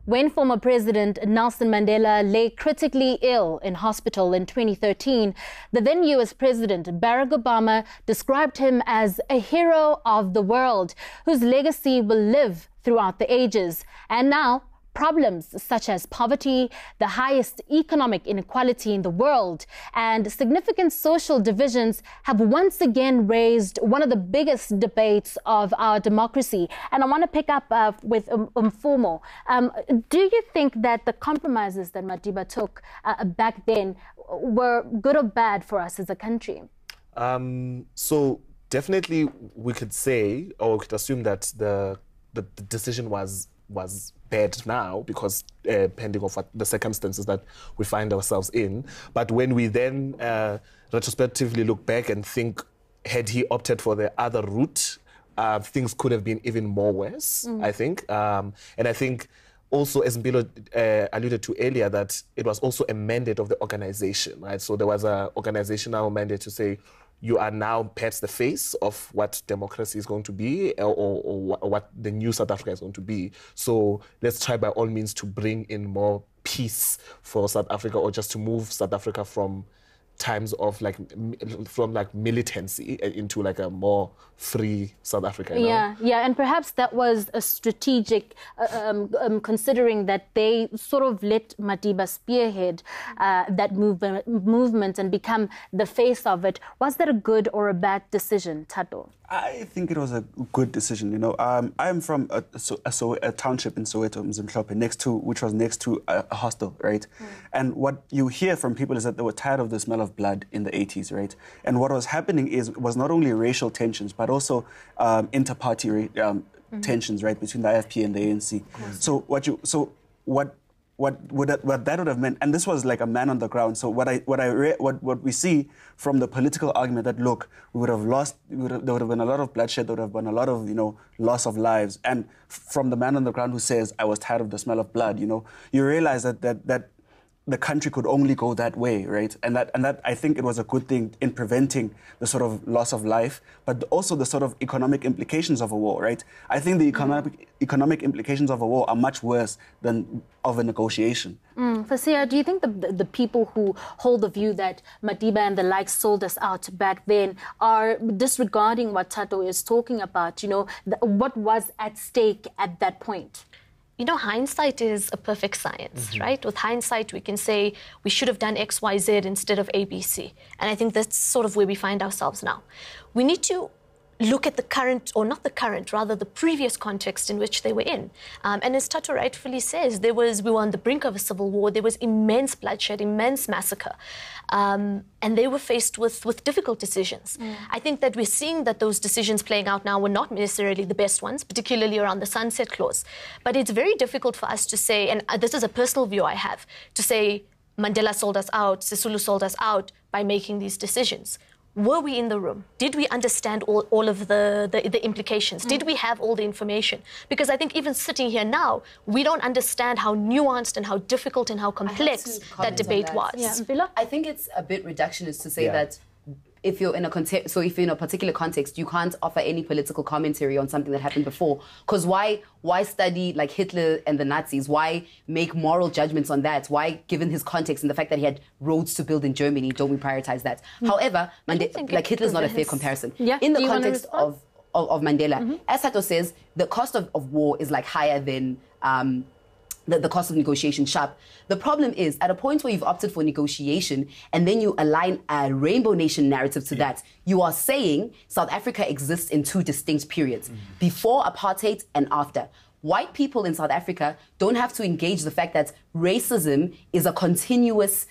When former President Nelson Mandela lay critically ill in hospital in 2013, the then US President Barack Obama described him as a hero of the world whose legacy will live throughout the ages. And now, problems such as poverty, the highest economic inequality in the world, and significant social divisions have once again raised one of the biggest debates of our democracy. And I want to pick up with Mfumo. Do you think that the compromises that Madiba took back then were good or bad for us as a country? So definitely we could say, or we could assume that the decision was bad now because pending of what the circumstances that we find ourselves in. But when we then retrospectively look back and think, had he opted for the other route, things could have been even more worse, I think. And I think also, as Mbilo alluded to earlier, that it was also a mandate of the organization, right? So there was an organizational mandate to say, you are now perhaps the face of what democracy is going to be or what the new South Africa is going to be. So let's try by all means to bring in more peace for South Africa, or just to move South Africa from times of militancy into like a more free South Africa. You know? Yeah, and perhaps that was a strategic, considering that they sort of let Madiba spearhead that movement and become the face of it. Was that a good or a bad decision, Tato? I think it was a good decision. You know, I am from a township in Soweto, Mzimhlophe, which was next to a hostel, right? And what you hear from people is that they were tired of the smell of blood in the 80s, right? And what was happening was not only racial tensions, but also inter-party tensions, right, between the IFP and the ANC. So what that would have meant, and this was like a man on the ground. So what we see from the political argument that, look, we would have lost, there would have been a lot of bloodshed, there would have been a lot of, loss of lives. And from the man on the ground who says, I was tired of the smell of blood, you realize that the country could only go that way, right? And that I think it was a good thing in preventing the sort of loss of life, but also the sort of economic implications of a war, right? I think the economic implications of a war are much worse than of a negotiation. Fasia, do you think the people who hold the view that Madiba and the likes sold us out back then are disregarding what Tato is talking about? What was at stake at that point? Hindsight is a perfect science, right? With hindsight, we can say we should have done X, Y, Z instead of A, B, C. And I think that's sort of where we find ourselves now. We need to look at the current, or not the current, rather the previous context in which they were in. And as Tato rightfully says, we were on the brink of a civil war. There was immense bloodshed, immense massacre. And they were faced with difficult decisions. I think that we're seeing that those decisions playing out now were not necessarily the best ones, particularly around the sunset clause. But it's very difficult for us to say, and this is a personal view I have, to say Mandela sold us out, Sisulu sold us out by making these decisions. Were we in the room? Did we understand all of the implications? Did we have all the information? Because I think even sitting here now, we don't understand how nuanced and how difficult and how complex that debate was. Yeah. I think it's a bit reductionist to say that if you're in a particular context, you can't offer any political commentary on something that happened before. Because why study like Hitler and the Nazis? Why make moral judgments on that? Why, given his context and the fact that he had roads to build in Germany, don't we prioritize that? However, Hitler's not a fair comparison. In the context of Mandela, as Sato says, the cost of war is like higher than the cost of negotiation sharp. The problem is, at a point where you've opted for negotiation and then you align a rainbow nation narrative to that, you are saying South Africa exists in two distinct periods, before apartheid and after. White people in South Africa don't have to engage the fact that racism is a continuous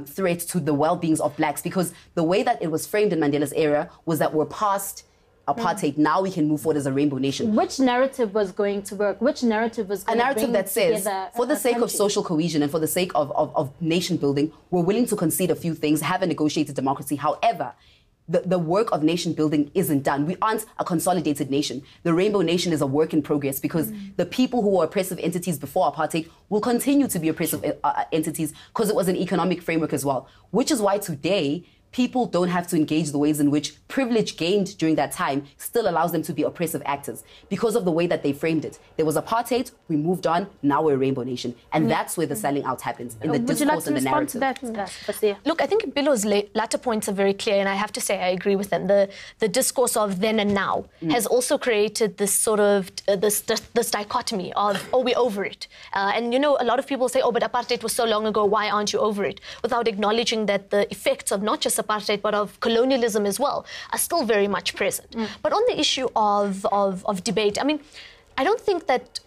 threat to the well-beings of blacks, because the way that it was framed in Mandela's era was that we're past apartheid, now we can move forward as a rainbow nation. Which narrative was going to work? Which narrative was going to bring together a narrative that says, for the sake of social cohesion and for the sake of nation building, we're willing to concede a few things, have a negotiated democracy. However, the work of nation building isn't done. We aren't a consolidated nation. The rainbow nation is a work in progress, because the people who were oppressive entities before apartheid will continue to be oppressive entities, because it was an economic framework as well. Which is why today, people don't have to engage the ways in which privilege gained during that time still allows them to be oppressive actors because of the way that they framed it. There was apartheid, we moved on, now we're a rainbow nation. And that's where the selling out happens, in the discourse and the narrative. Look, I think Bilo's latter points are very clear, and I have to say I agree with them. The discourse of then and now has also created this sort of, this dichotomy of, oh, we're over it. And, you know, a lot of people say, oh, but apartheid was so long ago, why aren't you over it? Without acknowledging that the effects of not just apartheid, but of colonialism as well, are still very much present. But on the issue of debate, I mean, I don't think that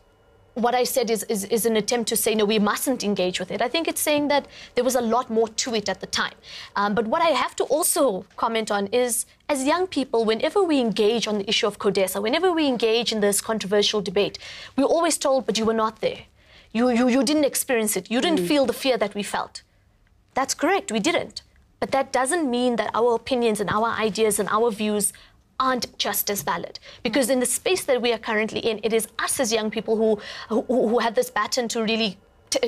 what I said is an attempt to say, no, we mustn't engage with it. I think it's saying that there was a lot more to it at the time. But what I have to also comment on is, as young people, whenever we engage on the issue of CODESA, whenever we engage in this controversial debate, we're always told, but you were not there. You didn't experience it. You didn't feel the fear that we felt. That's correct, we didn't. But that doesn't mean that our opinions and our ideas and our views aren't just as valid. Because in the space that we are currently in, it is us as young people who have this baton to really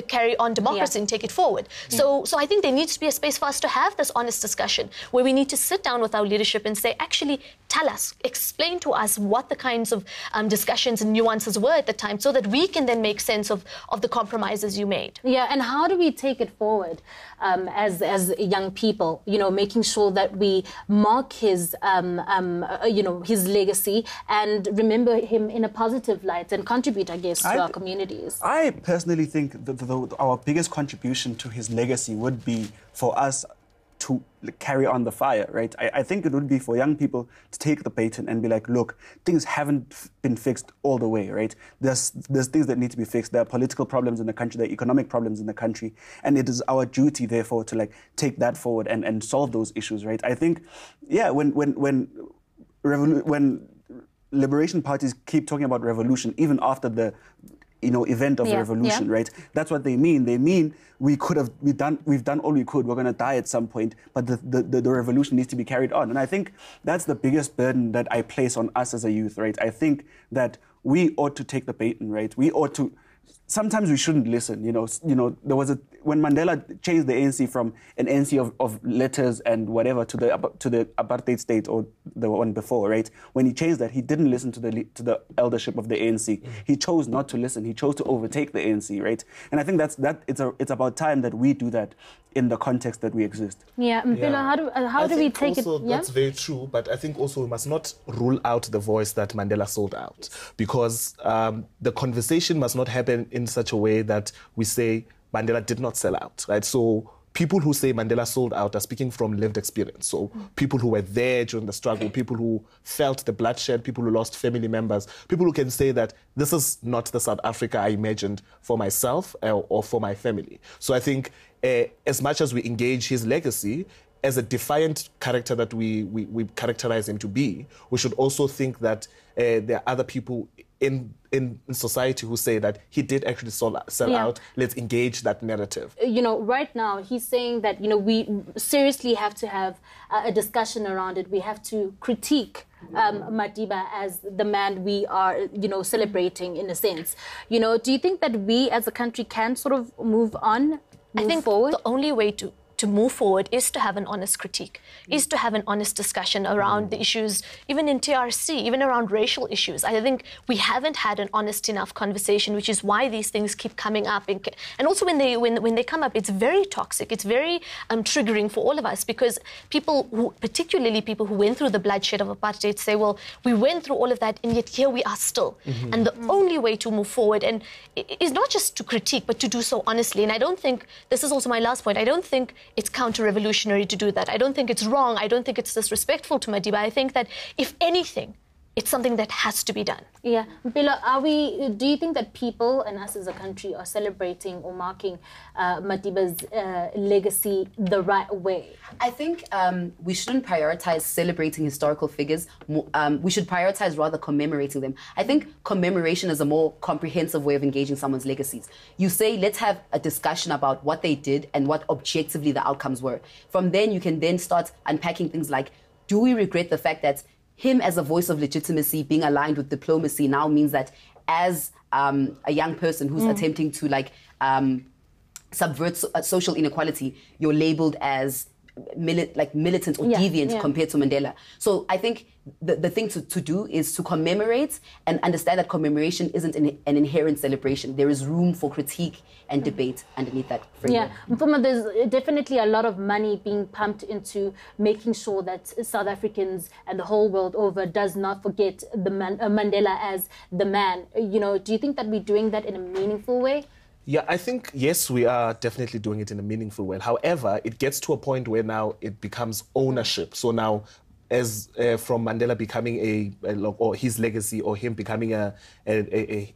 carry on democracy and take it forward. So I think there needs to be a space for us to have this honest discussion where we need to sit down with our leadership and say, actually, tell us, explain to us what the kinds of discussions and nuances were at the time so that we can then make sense of the compromises you made. Yeah, and how do we take it forward as young people, you know, making sure that we mark his, you know, his legacy and remember him in a positive light and contribute, I guess, to our communities? I personally think that our biggest contribution to his legacy would be for us to carry on the fire, right? I think it would be for young people to take the baton and be like, look, things haven't been fixed all the way, right? There's things that need to be fixed. There are political problems in the country, there are economic problems in the country, and it is our duty, therefore, to like take that forward and solve those issues, right? I think, yeah, when liberation parties keep talking about revolution, even after the event of revolution, right? That's what they mean. They mean we've done all we could. We're going to die at some point, but the revolution needs to be carried on. And I think that's the biggest burden that I place on us as a youth, right? I think that we ought to take the baton, right? We ought to. Sometimes we shouldn't listen. There was when Mandela changed the ANC from an ANC of letters and whatever to the apartheid state or the one before, right? When he changed that, he didn't listen to the eldership of the ANC. He chose not to listen. He chose to overtake the ANC, right? And I think it's about time that we do that in the context that we exist. Yeah, Mpilo, how do we take also, it? That's very true, but I think also we must not rule out the voice that Mandela sold out, because the conversation must not happen in such a way that we say Mandela did not sell out, right? So people who say Mandela sold out are speaking from lived experience. So people who were there during the struggle, people who felt the bloodshed, people who lost family members, people who can say that this is not the South Africa I imagined for myself or for my family. So I think as much as we engage his legacy, as a defiant character that we characterize him to be, we should also think that there are other people in society who say that he did actually sell out. Let's engage that narrative. Right now he's saying that, we seriously have to have a discussion around it. We have to critique Madiba as the man we are, celebrating in a sense. Do you think that we as a country can sort of move on, move forward? The only way to move forward is to have an honest critique, is to have an honest discussion around the issues, even in TRC, even around racial issues. I think we haven't had an honest enough conversation, which is why these things keep coming up. And also when they come up, it's very toxic. It's very triggering for all of us, because particularly people who went through the bloodshed of apartheid say, well, we went through all of that and yet here we are still. And the only way to move forward is not just to critique, but to do so honestly. And I don't think, this is also my last point, I don't think it's counter-revolutionary to do that. I don't think it's wrong. I don't think it's disrespectful to Madiba. I think that, if anything, it's something that has to be done. Yeah. Mpilo, do you think that people and us as a country are celebrating or marking Madiba's legacy the right way? I think we shouldn't prioritize celebrating historical figures. We should prioritize rather commemorating them. I think commemoration is a more comprehensive way of engaging someone's legacies. You say, let's have a discussion about what they did and what objectively the outcomes were. From then, you can then start unpacking things like, do we regret the fact that him as a voice of legitimacy being aligned with diplomacy now means that as a young person who's attempting to subvert social inequality, you're labeled as militant or deviant compared to Mandela. So I think the thing to do is to commemorate and understand that commemoration isn't an inherent celebration. There is room for critique and debate underneath that framework. Yeah, Mpuma, there's definitely a lot of money being pumped into making sure that South Africans and the whole world over does not forget the Mandela as the man. You know, do you think that we're doing that in a meaningful way? Yeah, I think, yes, we are definitely doing it in a meaningful way. However, it gets to a point where now it becomes ownership. So now, as from Mandela becoming or his legacy or him becoming a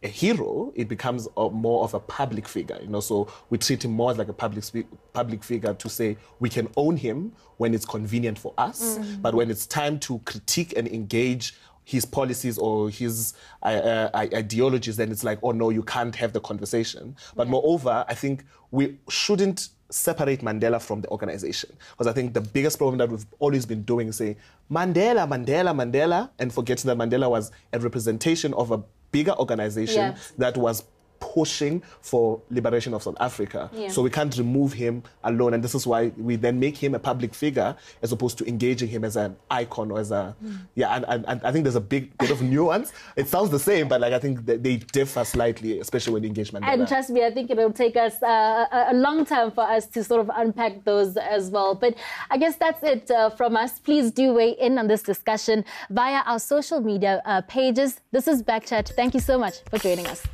hero, it becomes more of a public figure. You know, so we treat him more as like a public figure to say we can own him when it's convenient for us, but when it's time to critique and engage his policies or his ideologies, then it's like, oh no, you can't have the conversation. But moreover, I think we shouldn't separate Mandela from the organization. Because I think the biggest problem that we've always been doing is say, Mandela, Mandela, Mandela, and forgetting that Mandela was a representation of a bigger organization that was pushing for liberation of South Africa. So we can't remove him alone. And this is why we then make him a public figure as opposed to engaging him as an icon or as a... And I think there's a big bit of nuance. It sounds the same, but like I think that they differ slightly, especially when you engage Mandela. And trust me, I think it'll take us a long time for us to sort of unpack those as well. But I guess that's it from us. Please do weigh in on this discussion via our social media pages. This is BackChat. Thank you so much for joining us.